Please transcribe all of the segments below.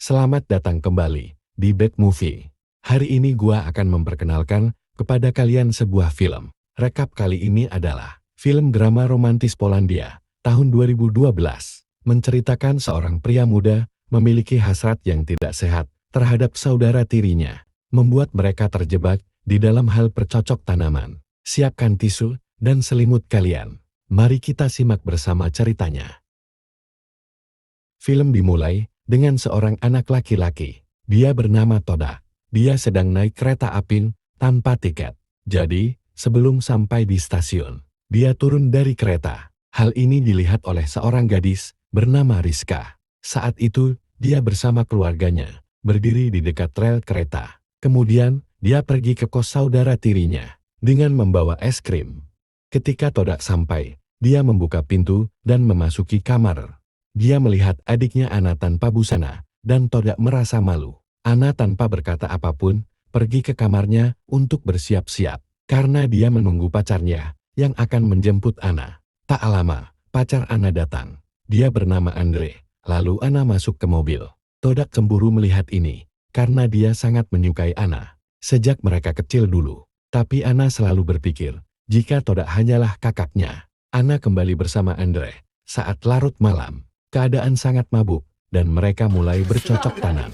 Selamat datang kembali di Bad Movie. Hari ini gua akan memperkenalkan kepada kalian sebuah film. Rekap kali ini adalah film drama romantis Polandia tahun 2012. Menceritakan seorang pria muda memiliki hasrat yang tidak sehat terhadap saudara tirinya. Membuat mereka terjebak di dalam hal bercocok tanaman. Siapkan tisu dan selimut kalian. Mari kita simak bersama ceritanya. Film dimulai dengan seorang anak laki-laki. Dia bernama Toda. Dia sedang naik kereta api tanpa tiket. Jadi, sebelum sampai di stasiun, dia turun dari kereta. Hal ini dilihat oleh seorang gadis bernama Rizka. Saat itu, dia bersama keluarganya berdiri di dekat rel kereta. Kemudian, dia pergi ke kos saudara tirinya dengan membawa es krim. Ketika Toda sampai, dia membuka pintu dan memasuki kamar. Dia melihat adiknya Ana tanpa busana, dan Toda merasa malu. Ana tanpa berkata apapun, pergi ke kamarnya untuk bersiap-siap, karena dia menunggu pacarnya yang akan menjemput Ana. Tak lama, pacar Ana datang. Dia bernama Andre. Lalu Ana masuk ke mobil. Toda cemburu melihat ini, karena dia sangat menyukai Ana. Sejak mereka kecil dulu, tapi Ana selalu berpikir, jika Toda hanyalah kakaknya. Ana kembali bersama Andre. Saat larut malam, keadaan sangat mabuk, dan mereka mulai bercocok tanam.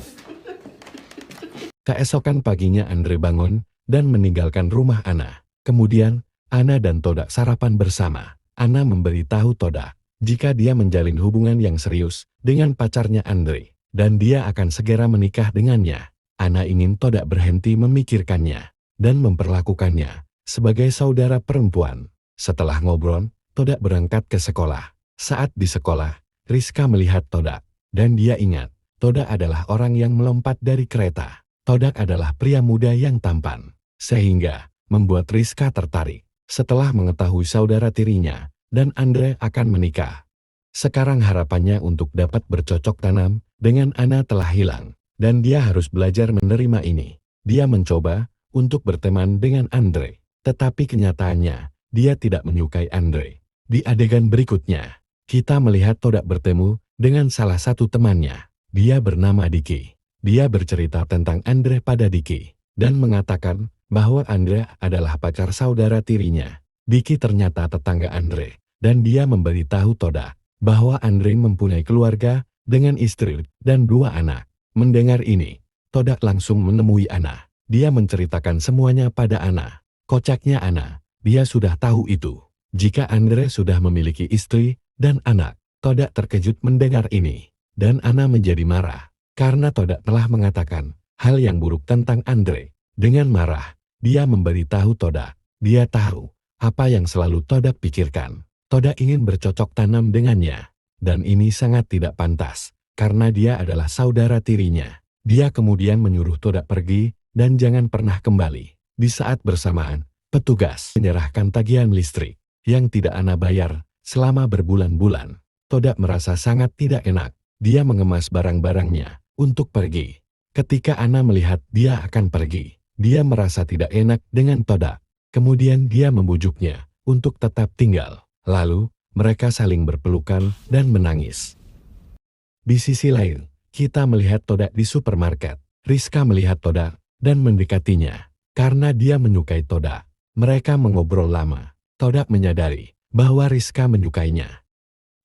Keesokan paginya Andre bangun, dan meninggalkan rumah Ana. Kemudian, Ana dan Toda sarapan bersama. Ana memberitahu Toda, jika dia menjalin hubungan yang serius dengan pacarnya Andre, dan dia akan segera menikah dengannya. Ana ingin Toda berhenti memikirkannya, dan memperlakukannya sebagai saudara perempuan. Setelah ngobrol, Toda berangkat ke sekolah. Saat di sekolah, Rizka melihat Toda, dan dia ingat, Toda adalah orang yang melompat dari kereta. Toda adalah pria muda yang tampan, sehingga membuat Rizka tertarik. Setelah mengetahui saudara tirinya dan Andre akan menikah, sekarang harapannya untuk dapat bercocok tanam dengan Ana telah hilang, dan dia harus belajar menerima ini. Dia mencoba untuk berteman dengan Andre, tetapi kenyataannya, dia tidak menyukai Andre. Di adegan berikutnya, kita melihat Toda bertemu dengan salah satu temannya. Dia bernama Diki. Dia bercerita tentang Andre pada Diki, dan mengatakan bahwa Andre adalah pacar saudara tirinya. Diki ternyata tetangga Andre, dan dia memberitahu Toda bahwa Andre mempunyai keluarga dengan istri dan 2 anak. Mendengar ini, Toda langsung menemui Ana. Dia menceritakan semuanya pada Ana. Kocaknya Ana, dia sudah tahu itu. Jika Andre sudah memiliki istri dan anak. Toda terkejut mendengar ini, dan Ana menjadi marah, karena Toda telah mengatakan hal yang buruk tentang Andre. Dengan marah, dia memberitahu Toda, dia tahu apa yang selalu Toda pikirkan. Toda ingin bercocok tanam dengannya, dan ini sangat tidak pantas, karena dia adalah saudara tirinya. Dia kemudian menyuruh Toda pergi, dan jangan pernah kembali. Di saat bersamaan, petugas menyerahkan tagihan listrik yang tidak Ana bayar selama berbulan-bulan. Toda merasa sangat tidak enak. Dia mengemas barang-barangnya untuk pergi. Ketika Ana melihat dia akan pergi, dia merasa tidak enak dengan Toda. Kemudian dia membujuknya untuk tetap tinggal. Lalu, mereka saling berpelukan dan menangis. Di sisi lain, kita melihat Toda di supermarket. Rizka melihat Toda dan mendekatinya. Karena dia menyukai Toda, mereka mengobrol lama. Toda menyadari bahwa Rizka menyukainya.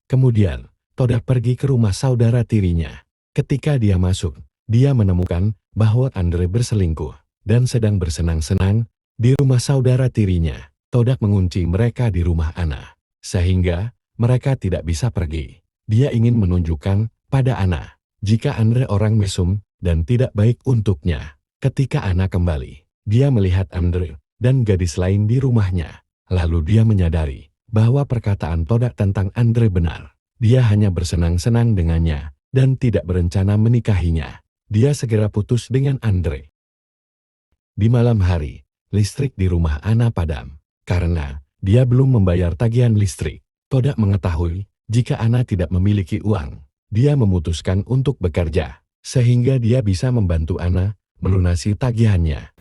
Kemudian, Toda pergi ke rumah saudara tirinya. Ketika dia masuk, dia menemukan bahwa Andre berselingkuh dan sedang bersenang-senang di rumah saudara tirinya. Toda mengunci mereka di rumah Ana, sehingga mereka tidak bisa pergi. Dia ingin menunjukkan pada Ana, jika Andre orang mesum dan tidak baik untuknya. Ketika Ana kembali, dia melihat Andre dan gadis lain di rumahnya. Lalu dia menyadari bahwa perkataan Toda tentang Andre benar. Dia hanya bersenang-senang dengannya dan tidak berencana menikahinya. Dia segera putus dengan Andre. Di malam hari, listrik di rumah Ana padam karena dia belum membayar tagihan listrik. Toda mengetahui jika Ana tidak memiliki uang. Dia memutuskan untuk bekerja sehingga dia bisa membantu Ana melunasi tagihannya.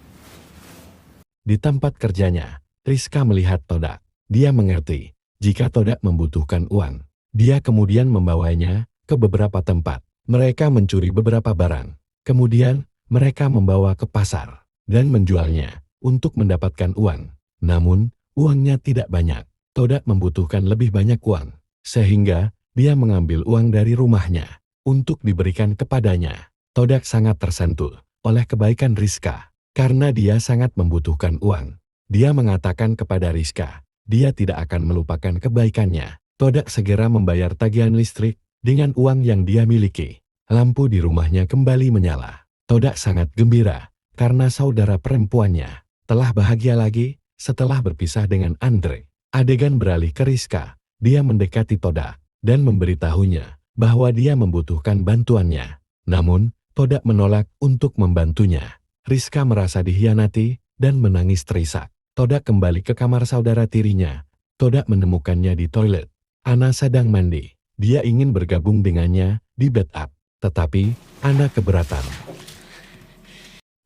Di tempat kerjanya, Rizka melihat Toda. Dia mengerti jika Toda membutuhkan uang. Dia kemudian membawanya ke beberapa tempat Mereka mencuri beberapa barang. Kemudian, mereka membawa ke pasar dan menjualnya untuk mendapatkan uang. Namun, uangnya tidak banyak. Todak membutuhkan lebih banyak uang, sehingga dia mengambil uang dari rumahnya untuk diberikan kepadanya. Todak sangat tersentuh oleh kebaikan Rizka karena dia sangat membutuhkan uang. Dia mengatakan kepada Rizka, dia tidak akan melupakan kebaikannya. Todak segera membayar tagihan listrik dengan uang yang dia miliki. Lampu di rumahnya kembali menyala. Todak sangat gembira karena saudara perempuannya telah bahagia lagi setelah berpisah dengan Andre. Adegan beralih ke Rizka. Dia mendekati Todak dan memberitahunya bahwa dia membutuhkan bantuannya. Namun, Todak menolak untuk membantunya. Rizka merasa dikhianati dan menangis terisak. Todak kembali ke kamar saudara tirinya. Todak menemukannya di toilet. Ana sedang mandi. Dia ingin bergabung dengannya di bathtub. Tetapi, Ana keberatan.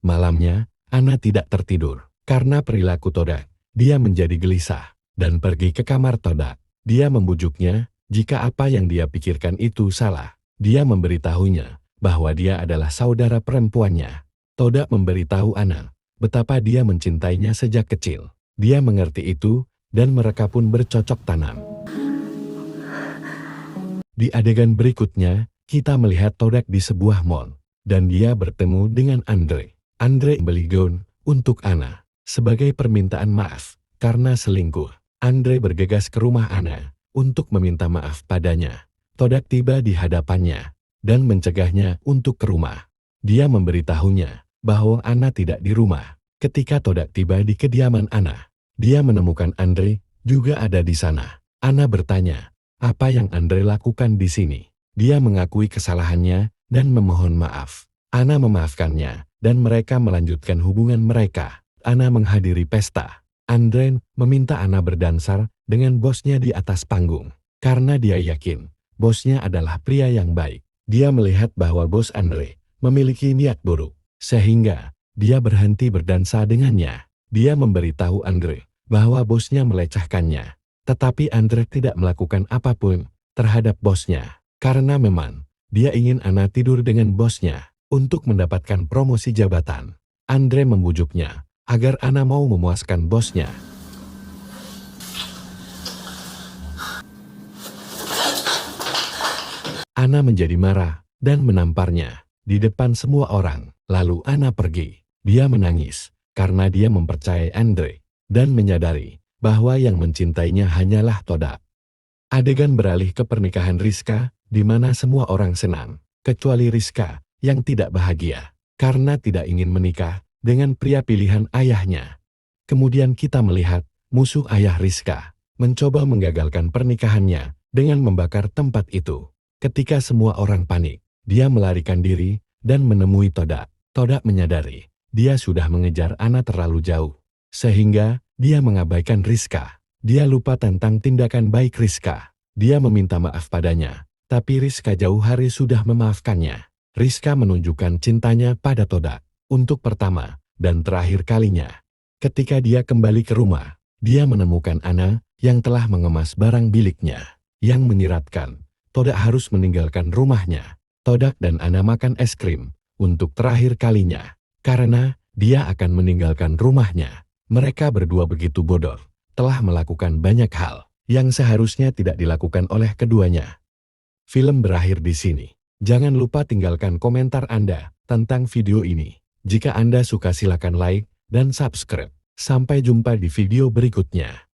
Malamnya, Ana tidak tertidur. Karena perilaku Todak, dia menjadi gelisah dan pergi ke kamar Todak. Dia membujuknya jika apa yang dia pikirkan itu salah. Dia memberitahunya bahwa dia adalah saudara perempuannya. Todak memberitahu Ana betapa dia mencintainya sejak kecil. Dia mengerti itu dan mereka pun bercocok tanam. Di adegan berikutnya, kita melihat Todak di sebuah mall, dan dia bertemu dengan Andre. Andre membeli gaun untuk Ana sebagai permintaan maaf karena selingkuh. Andre bergegas ke rumah Ana untuk meminta maaf padanya. Todak tiba di hadapannya dan mencegahnya untuk ke rumah. Dia memberitahunya bahwa Ana tidak di rumah. Ketika Todak tiba di kediaman Ana, dia menemukan Andre juga ada di sana. Ana bertanya, apa yang Andre lakukan di sini? Dia mengakui kesalahannya dan memohon maaf. Ana memaafkannya dan mereka melanjutkan hubungan mereka. Ana menghadiri pesta. Andre meminta Ana berdansar dengan bosnya di atas panggung. Karena dia yakin bosnya adalah pria yang baik. Dia melihat bahwa bos Andre memiliki niat buruk. Sehingga dia berhenti berdansa dengannya. Dia memberitahu Andre bahwa bosnya melecehkannya. Tetapi Andre tidak melakukan apapun terhadap bosnya. Karena memang dia ingin Ana tidur dengan bosnya untuk mendapatkan promosi jabatan. Andre membujuknya agar Ana mau memuaskan bosnya. Ana menjadi marah dan menamparnya di depan semua orang. Lalu Ana pergi. Dia menangis karena dia mempercayai Andre dan menyadari bahwa yang mencintainya hanyalah Todak. Adegan beralih ke pernikahan Rizka, di mana semua orang senang, kecuali Rizka yang tidak bahagia karena tidak ingin menikah dengan pria pilihan ayahnya. Kemudian kita melihat musuh ayah Rizka mencoba menggagalkan pernikahannya dengan membakar tempat itu. Ketika semua orang panik, dia melarikan diri dan menemui Todak. Todak menyadari dia sudah mengejar Ana terlalu jauh, sehingga dia mengabaikan Rizka. Dia lupa tentang tindakan baik Rizka. Dia meminta maaf padanya, tapi Rizka jauh hari sudah memaafkannya. Rizka menunjukkan cintanya pada Todak untuk pertama dan terakhir kalinya. Ketika dia kembali ke rumah, dia menemukan Ana yang telah mengemas barang biliknya. Yang menyiratkan, Todak harus meninggalkan rumahnya. Todak dan Ana makan es krim untuk terakhir kalinya, karena dia akan meninggalkan rumahnya. Mereka berdua begitu bodoh, telah melakukan banyak hal yang seharusnya tidak dilakukan oleh keduanya. Film berakhir di sini. Jangan lupa tinggalkan komentar Anda tentang video ini. Jika Anda suka silakan like dan subscribe. Sampai jumpa di video berikutnya.